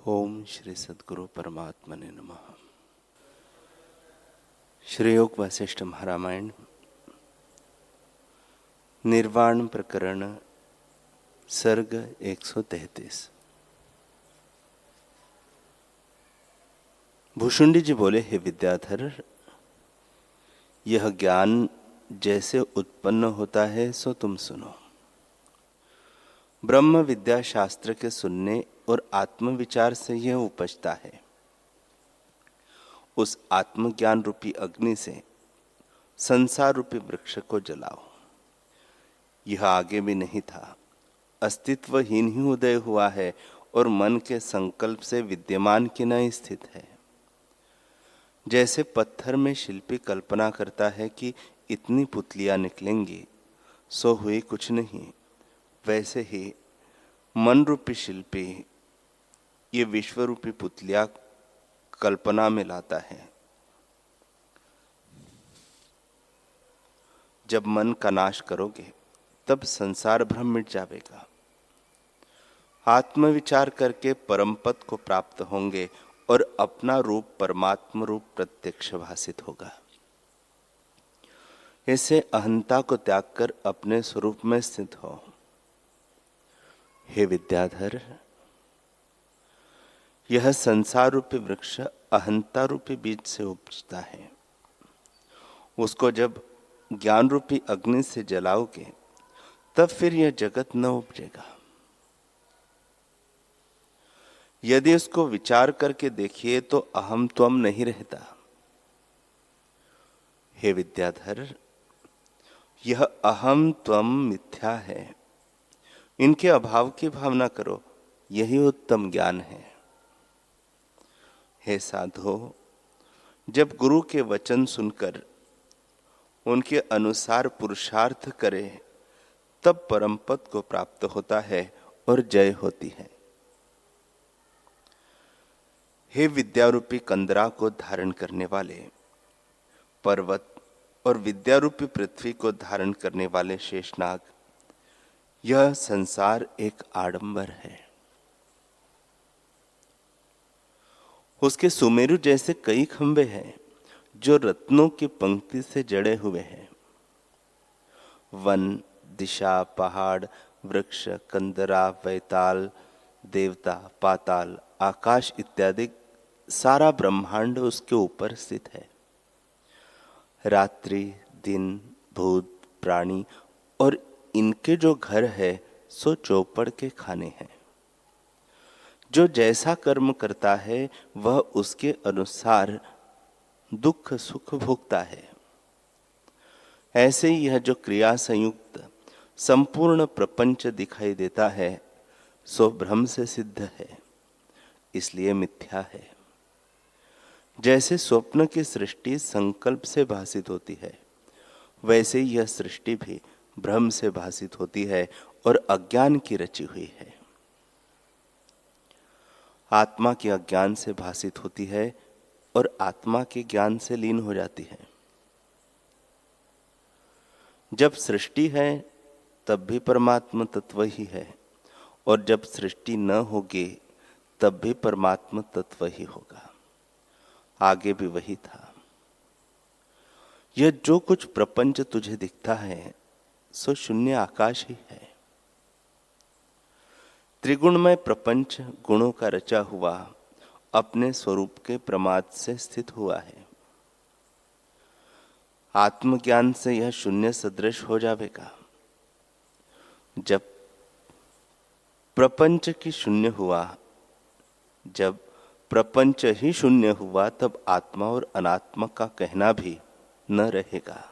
ओम श्री सद्गुरु परमात्मने नमः। श्री योग वशिष्ठ महारामायण निर्वाण प्रकरण सर्ग 133। भूषुंडी जी बोले, हे विद्याधर, यह ज्ञान जैसे उत्पन्न होता है सो तुम सुनो। ब्रह्म विद्या शास्त्र के सुनने और आत्मविचार से यह उपजता है। उस आत्मज्ञान रूपी अग्नि से संसार रूपी वृक्ष को जलाओ। यह आगे भी नहीं था, अस्तित्वहीन ही उदय हुआ है और मन के संकल्प से विद्यमान की न स्थित है। जैसे पत्थर में शिल्पी कल्पना करता है कि इतनी पुतलियां निकलेंगी, सो हुई कुछ नहीं, वैसे ही मन रूपी शिल्पी ये विश्व रूपी पुतलियां कल्पना में लाता है। जब मन का नाश करोगे तब संसार भ्रम मिट जाएगा। आत्मविचार करके परम पद को प्राप्त होंगे और अपना रूप परमात्म रूप प्रत्यक्ष भासित होगा। ऐसे अहंता को त्याग कर अपने स्वरूप में स्थित हो। हे विद्याधर, यह संसार रूपी वृक्ष अहंता रूपी बीज से उपजता है। उसको जब ज्ञान रूपी अग्नि से जलाओगे तब फिर यह जगत न उपजेगा। यदि उसको विचार करके देखिए तो अहम त्वम नहीं रहता। हे विद्याधर, यह अहम त्वम मिथ्या है। इनके अभाव की भावना करो, यही उत्तम ज्ञान है। हे साधो, जब गुरु के वचन सुनकर उनके अनुसार पुरुषार्थ करे तब परम पद को प्राप्त होता है और जय होती है। हे विद्यारूपी कंदरा को धारण करने वाले, पर्वत और विद्यारूपी पृथ्वी को धारण करने वाले शेषनाग, यह संसार एक आडंबर है। उसके सुमेरु जैसे कई खंबे हैं जो रत्नों की पंक्ति से जड़े हुए हैं। वन, दिशा, पहाड़, वृक्ष, कंदरा, वैताल, देवता, पाताल, आकाश इत्यादि सारा ब्रह्मांड उसके ऊपर स्थित है। रात्रि, दिन, भूत, प्राणी और इनके जो घर है सो चौपड़ के खाने हैं। जो जैसा कर्म करता है वह उसके अनुसार दुख सुख भोगता है। ऐसे ही यह जो क्रिया संयुक्त संपूर्ण प्रपंच दिखाई देता है सो भ्रम से सिद्ध है, इसलिए मिथ्या है। जैसे स्वप्न की सृष्टि संकल्प से भासित होती है, वैसे ही यह सृष्टि भी भ्रम से भासित होती है और अज्ञान की रची हुई है। आत्मा के अज्ञान से भासित होती है और आत्मा के ज्ञान से लीन हो जाती है। जब सृष्टि है तब भी परमात्म तत्व ही है और जब सृष्टि न होगी तब भी परमात्म तत्व ही होगा। आगे भी वही था। यह जो कुछ प्रपंच तुझे दिखता है सो शून्य आकाश ही है। त्रिगुणमय प्रपंच गुणों का रचा हुआ अपने स्वरूप के प्रमाद से स्थित हुआ है। आत्मज्ञान से यह शून्य सदृश हो जाएगा। जब प्रपंच की शून्य हुआ, जब प्रपंच ही शून्य हुआ, तब आत्मा और अनात्मा का कहना भी न रहेगा।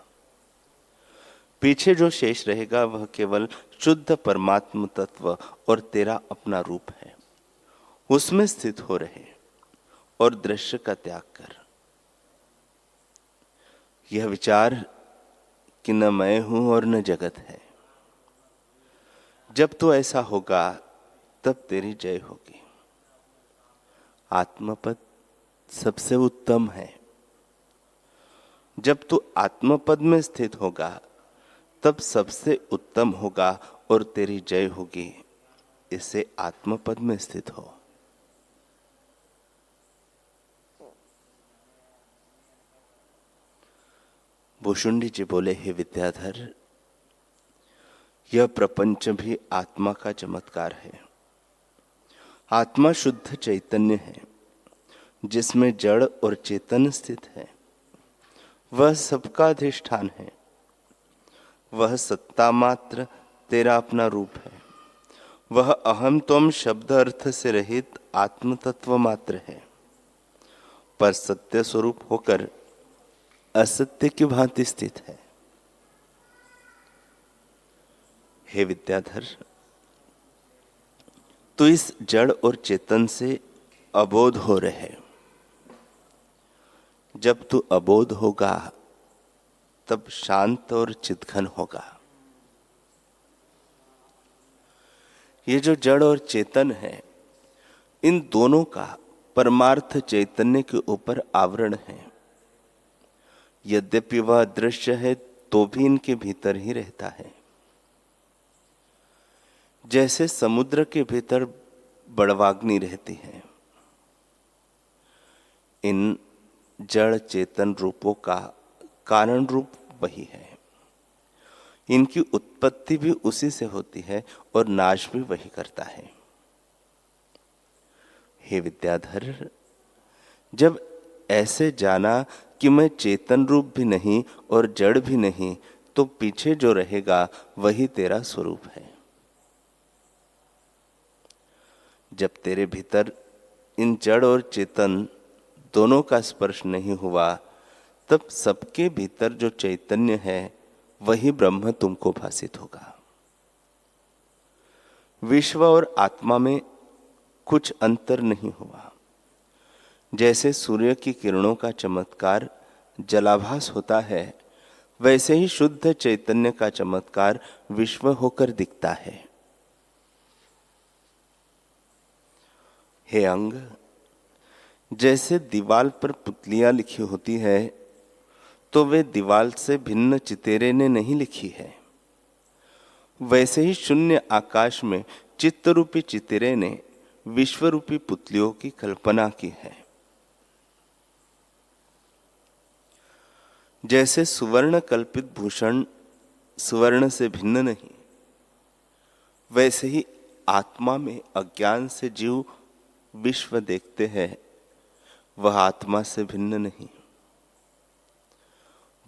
पीछे जो शेष रहेगा वह केवल शुद्ध परमात्म तत्व और तेरा अपना रूप है। उसमें स्थित हो रहे और दृश्य का त्याग कर। यह विचार कि न मैं हूं और न जगत है। जब तो ऐसा होगा तब तेरी जय होगी। आत्मपद सबसे उत्तम है। जब तू आत्मपद में स्थित होगा तब सबसे उत्तम होगा और तेरी जय होगी। इससे आत्मपद में स्थित हो। भुषुंडी जी बोले, हे विद्याधर, यह प्रपंच भी आत्मा का चमत्कार है। आत्मा शुद्ध चैतन्य है जिसमें जड़ और चेतन स्थित है। वह सबका अधिष्ठान है। वह सत्ता मात्र तेरा अपना रूप है। वह अहम त्वम शब्द अर्थ से रहित आत्म तत्व मात्र है, पर सत्य स्वरूप होकर असत्य की भांति स्थित है। हे विद्याधर, तू इस जड़ और चेतन से अबोध हो रहे। जब तू अबोध होगा तब शांत और चितघन होगा। ये जो जड़ और चेतन है, इन दोनों का परमार्थ चैतन्य के ऊपर आवरण है। यद्यपि वह दृश्य है तो भी इनके भीतर ही रहता है। जैसे समुद्र के भीतर बड़वाग्नि रहती है, इन जड़ चेतन रूपों का कारण रूप वही है। इनकी उत्पत्ति भी उसी से होती है और नाश भी वही करता है। हे विद्याधर, जब ऐसे जाना कि मैं चेतन रूप भी नहीं और जड़ भी नहीं, तो पीछे जो रहेगा वही तेरा स्वरूप है। जब तेरे भीतर इन जड़ और चेतन दोनों का स्पर्श नहीं हुआ, तब सबके भीतर जो चैतन्य है वही ब्रह्म तुमको भासित होगा। विश्व और आत्मा में कुछ अंतर नहीं हुआ। जैसे सूर्य की किरणों का चमत्कार जलाभास होता है, वैसे ही शुद्ध चैतन्य का चमत्कार विश्व होकर दिखता है। हे अंग, जैसे दीवाल पर पुतलियां लिखी होती है, तो वे दीवाल से भिन्न चितेरे ने नहीं लिखी है। वैसे ही शून्य आकाश में चित्तरूपी चितेरे ने विश्वरूपी पुतलियों की कल्पना की है। जैसे सुवर्ण कल्पित भूषण सुवर्ण से भिन्न नहीं, वैसे ही आत्मा में अज्ञान से जीव विश्व देखते हैं, वह आत्मा से भिन्न नहीं।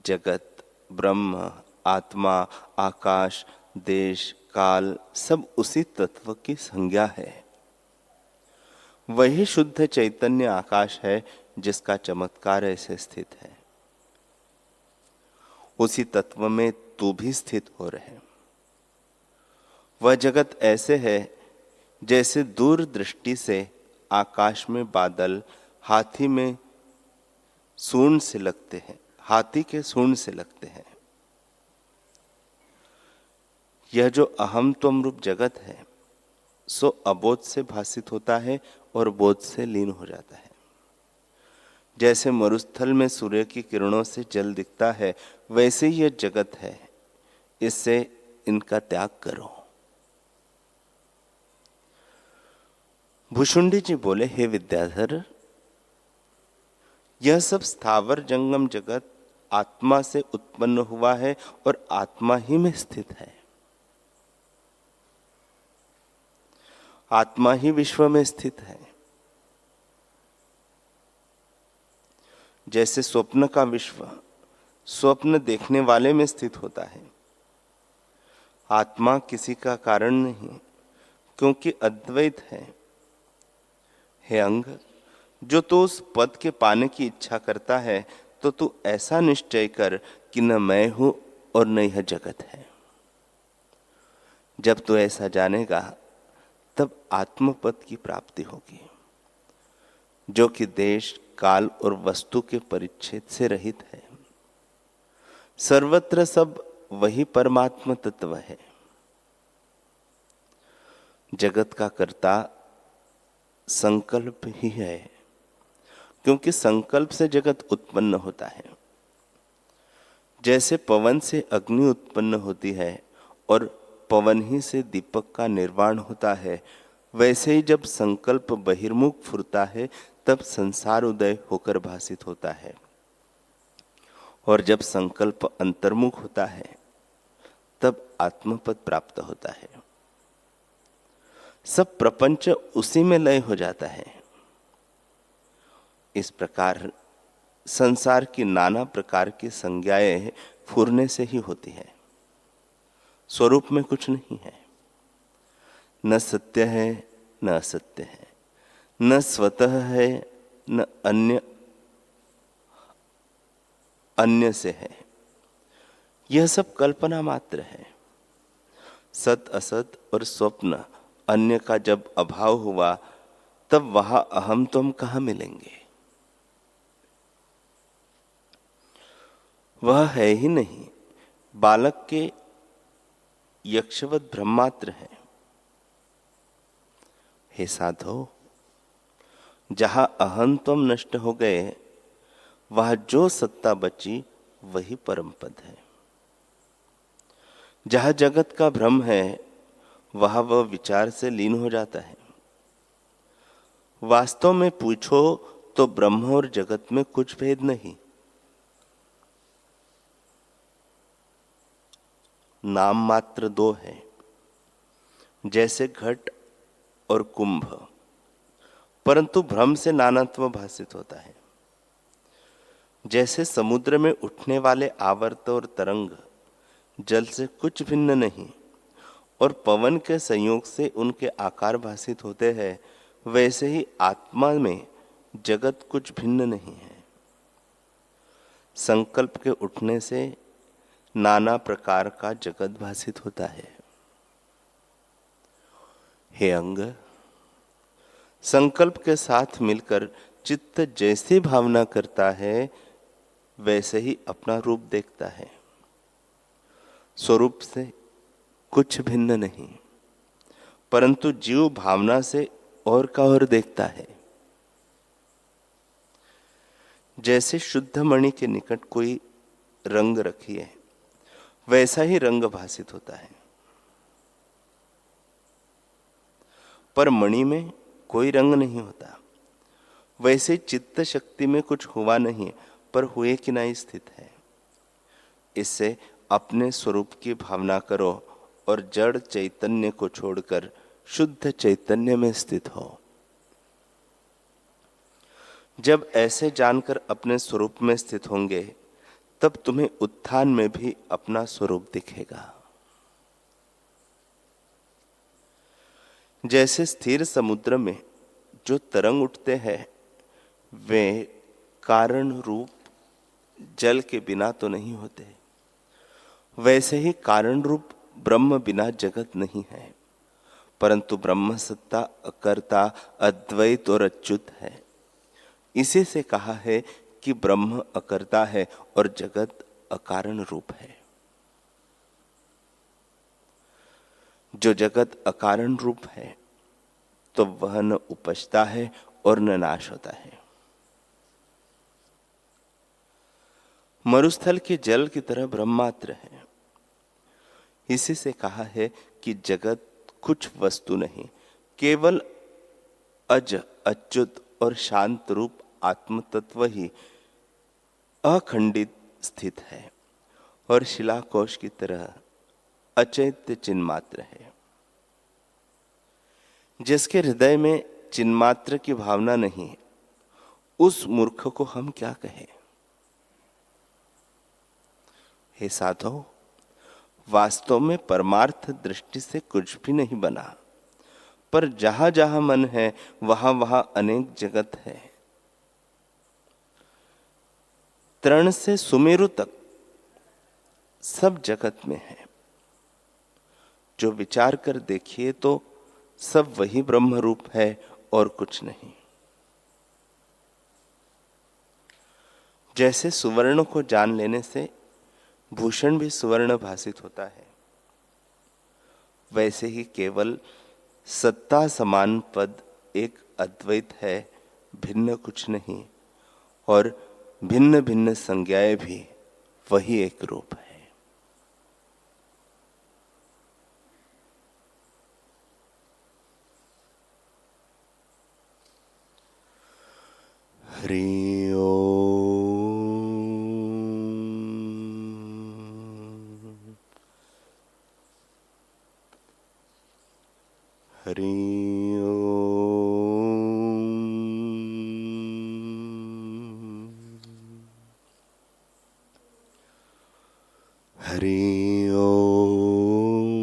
जगत, ब्रह्म, आत्मा, आकाश, देश, काल सब उसी तत्व की संज्ञा है। वही शुद्ध चैतन्य आकाश है जिसका चमत्कार ऐसे स्थित है। उसी तत्व में तू भी स्थित हो रहे। वह जगत ऐसे है जैसे दूर दृष्टि से आकाश में बादल हाथी में सूंड से लगते हैं, हाथी के सूंड से लगते हैं। यह जो अहम त्वम रूप जगत है, सो अबोध से भासित होता है और बोध से लीन हो जाता है। जैसे मरुस्थल में सूर्य की किरणों से जल दिखता है, वैसे ही यह जगत है। इससे इनका त्याग करो। भुषुंडी जी बोले, हे विद्याधर, यह सब स्थावर जंगम जगत आत्मा से उत्पन्न हुआ है और आत्मा ही में स्थित है। आत्मा ही विश्व में स्थित है। जैसे स्वप्न का विश्व स्वप्न देखने वाले में स्थित होता है, आत्मा किसी का कारण नहीं, क्योंकि अद्वैत है। हे अंग, जो तू उस पद के पाने की इच्छा करता है, तो तू ऐसा निश्चय कर कि न मैं हूं और न यह जगत है। जब तू ऐसा जानेगा तब आत्मपद की प्राप्ति होगी, जो कि देश, काल और वस्तु के परिच्छेद से रहित है। सर्वत्र सब वही परमात्मा तत्व है। जगत का कर्ता संकल्प ही है, क्योंकि संकल्प से जगत उत्पन्न होता है। जैसे पवन से अग्नि उत्पन्न होती है और पवन ही से दीपक का निर्वाण होता है, वैसे ही जब संकल्प बहिर्मुख फुरता है, तब संसार उदय होकर भासित होता है। और जब संकल्प अंतर्मुख होता है तब आत्मपद प्राप्त होता है। सब प्रपंच उसी में लय हो जाता है। इस प्रकार संसार की नाना प्रकार की संज्ञाएं फुरने से ही होती है, स्वरूप में कुछ नहीं है। न सत्य है न असत्य है, न स्वतः है न अन्य से है। यह सब कल्पना मात्र है। सत असत और स्वप्न अन्य का जब अभाव हुआ तब वहां अहम तुम कहां मिलेंगे? वह है ही नहीं। बालक के यक्षवत ब्रह्मात्र है। हे साधो, जहां अहम तुम नष्ट हो गए वहां जो सत्ता बची वही परम पद है। जहां जगत का भ्रम है वहां वह विचार से लीन हो जाता है। वास्तव में पूछो तो ब्रह्म और जगत में कुछ भेद नहीं। नाम मात्र दो है, जैसे घट और कुंभ, परंतु भ्रम से नानात्व भासित होता है। जैसे समुद्र में उठने वाले आवर्त और तरंग जल से कुछ भिन्न नहीं और पवन के संयोग से उनके आकार भासित होते हैं, वैसे ही आत्मा में जगत कुछ भिन्न नहीं है। संकल्प के उठने से नाना प्रकार का जगत भासित होता है। हे अंग, संकल्प के साथ मिलकर चित्त जैसी भावना करता है वैसे ही अपना रूप देखता है। स्वरूप से कुछ भिन्न नहीं, परंतु जीव भावना से और का और देखता है। जैसे शुद्ध मणि के निकट कोई रंग रखिए, वैसा ही रंग भासित होता है, पर मणि में कोई रंग नहीं होता। वैसे चित्त शक्ति में कुछ हुआ नहीं, पर हुए कि नहीं स्थित है। इससे अपने स्वरूप की भावना करो और जड़ चैतन्य को छोड़कर शुद्ध चैतन्य में स्थित हो। जब ऐसे जानकर अपने स्वरूप में स्थित होंगे तब तुम्हें उत्थान में भी अपना स्वरूप दिखेगा। जैसे स्थिर समुद्र में जो तरंग उठते हैं वे कारण रूप जल के बिना तो नहीं होते, वैसे ही कारण रूप ब्रह्म बिना जगत नहीं है, परंतु ब्रह्म सत्ता अकर्ता अद्वैत और अच्युत है। इसी से कहा है कि ब्रह्म अकर्ता है और जगत अकारण रूप है। जो जगत अकारण रूप है तो वह न उपजता है और न नाश होता है। मरुस्थल के जल की तरह ब्रह्मात्र है। इसी से कहा है कि जगत कुछ वस्तु नहीं, केवल अज अच्युत और शांत रूप आत्म तत्व ही अखंडित स्थित है और शिलाकोश की तरह अचैत्य चिन्मात्र है। जिसके हृदय में चिन्मात्र की भावना नहीं, उस मूर्ख को हम क्या कहें? हे साधो, वास्तव में परमार्थ दृष्टि से कुछ भी नहीं बना, पर जहां जहां मन है वहां वहां अनेक जगत है। तृण से सुमेरु तक सब जगत में है। जो विचार कर देखिए तो सब वही ब्रह्म रूप है और कुछ नहीं। जैसे सुवर्ण को जान लेने से भूषण भी सुवर्ण भासित होता है, वैसे ही केवल सत्ता समान पद एक अद्वैत है, भिन्न कुछ नहीं, और भिन्न भिन्न संज्ञाएं भी वही एक रूप है। हरि ओम। हरि ओम। हरि ओम।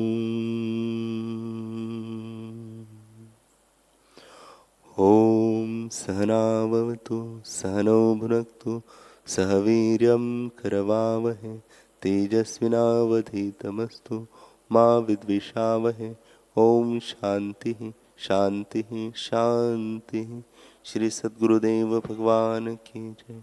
ओम सहनाववतु सहनौ भुनक्तु सह वीर्यं करवावहै तेजस्विनावधीतमस्तु मा विद्विषावहै। ओम शांति शांति शांति। श्री सद्गुरुदेव भगवान की जय।